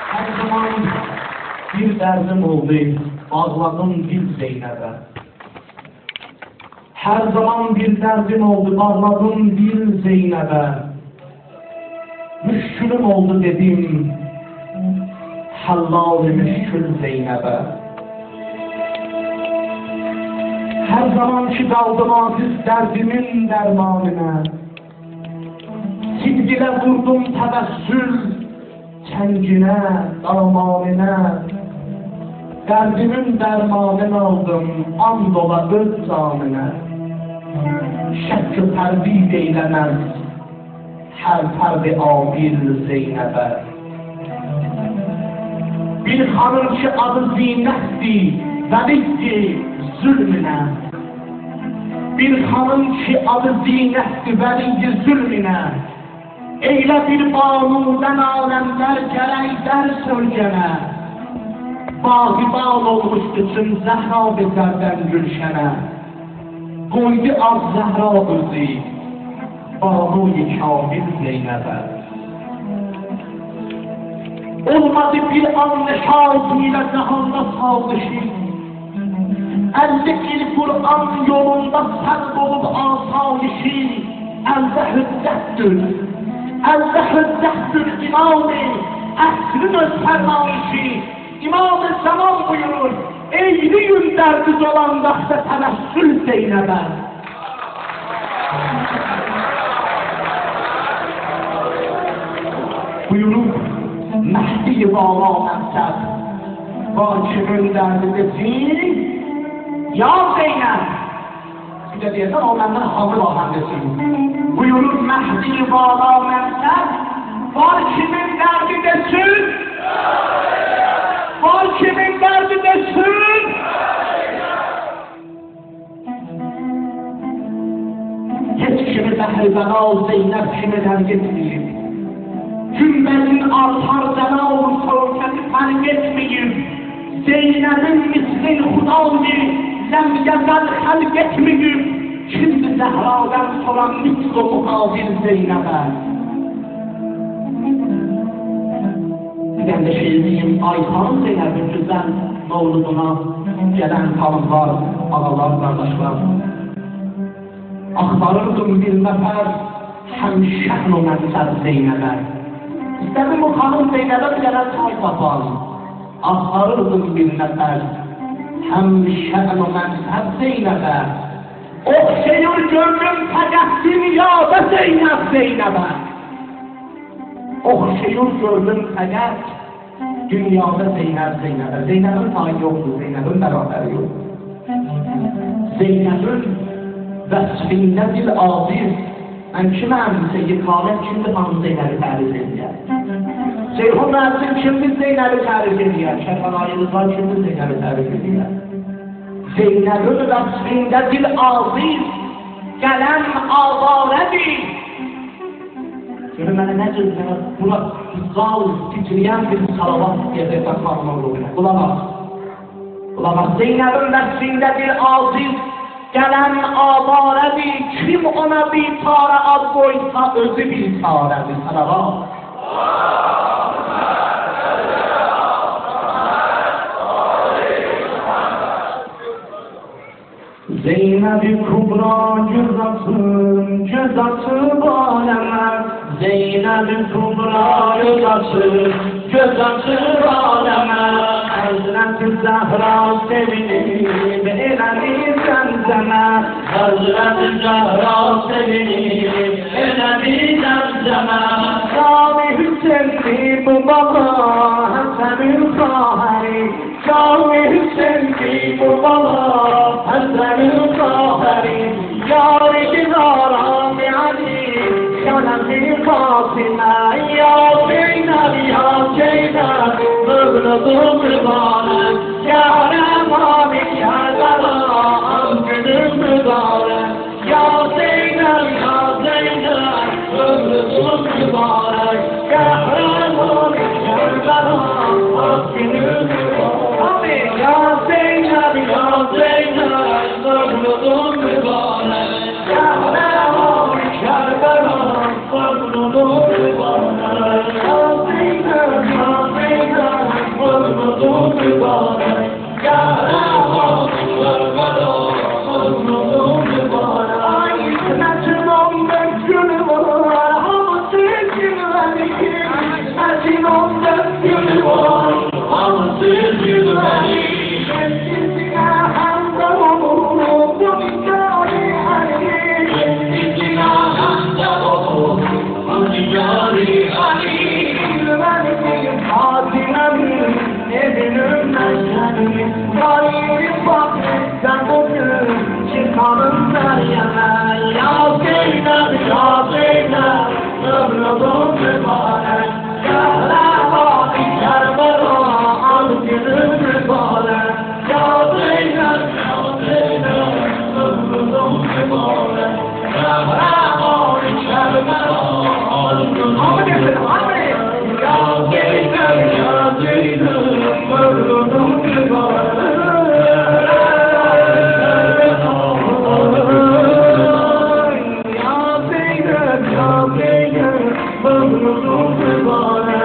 Her zaman bir derdim oldu, bağladım dil Zeynep'e. Her zaman bir derdim oldu, bağladım dil Zeynep'e. Müşkülüm oldu dedim, hallal-ı müşkül Zeynep'e. Her zamanki daldım aziz derdimin dermanına. Silgile vurdum tebessül çengine, damanına. Derdimin dermanını aldım, andola öz zamine. Şekk-ı terdid eylemez, her ferdi abil Zeynep'e. Bir hanım ki adı Zinet'ti, velikti zulmüne. Bir hanım ki adı Zinet'ti, velikti zulmüne. Eyle bir banudan alemler gerek der sölgene. Bağ olmuş bütün Zehra bezerden gülşene. Koydu az Zehra özü, Banu-i Kamil Zeynep'e. Olmadı bir an nişaz ile cehanda saldışır. 50 il Kur'an yolunda sərb olup asayişi. Elde hüddettir, elde hüddettir imam-ı əsrin öz fərmanişi. İmam-ı zaman buyurur, eyliyün derdiz olan vaxtda təvəssül Zeynep'e. Buyurur, Mehdi-i Vala mənsəb, vakimin derdi desin, ya Zeynep, bir de diyesen o benden hamil olan desin. Buyurur, Mehdi-i Vala mənsəb, vakimin derdi desin, var kimin derdi desin? Hiç kimi zəhri-bəna Zeynep kimi dərg etməyib. Cümbənin artar zəna olursa ölkəsi fərq etməyib. Zeynep'in mislin xudayı ləmgəzəl xəlq etməyib. Şimdi Zəhradan sonra misl-u muqabil Zeynep'e. Ben de şiirliyim, Ayhan'ın Zeynep'in güzel mevluduna gelen tanımlar, ağalar, kardeşler. Aktarırdım bir nefer, hem şəhn-u mənsəb Zeynep'e. İstədim o hanım Zeynep'e gelen çay tapan. Aktarırdım bir nefer, hem şəhn-u mənsəb Zeynep'e. Okşayır gönlüm fəqət dünyada Zeynep'e. Okşayır gönlüm fəqət dünyada Zeynep'e. Zeynep'in tayı yoktur, Zeynep'in bəraberi yok. Zeynep'in vəsfində bir aziz. Mən kiməm? Seyyid Xalid kimdir hanım Zeynep'i tərif edir? Şeyhun Nəzir kimdir Zeynep'i tərif edir? Şərfənayi Rıza kimdir Zeynep'i tərif edir? Zeynep'in vəsfində bir aziz, gələn avarədir. Görün mənə nə cür buna zal, titriyən bir salavat deyəcək xanımın ruhuna. Qulaq as. Zeynep'in vəsfində bir aziz, gələn avarədir. Kim ona bir tarə ad qoysa özü bir tarədir. Salavat. Zeynep-i Kubra göz açıp aleme. Zeynep-i Kubra göz açıp aleme. Hazreti Zahra sevinip eləni zəmzəmə. Hazreti Zahra sevinip eləni zəmzəmə. Şah-ı Hüseyinli bu baba Həsənin xahəri. Şah-ı Hüseyinli bu baba Həsənin xahəri. Yar-ı Dizaram-ı Ali Şanəzi Qasimə. Ya Zeynep, ya Zeynep Mövludum mübarək. Yarəm Amik Kərbəlam günüm mübarək. Ya Zeynep, ya Zeynep Mövludum mübarək. Yarəm Amik Kərbəlam günüm mübarək. Ya Zeynep, ya Zeynep Mövludum mübarək. Yarəm Amik Kərbəlam mövludum mübarək. Ya Zeynep, ya Zeynep Bye.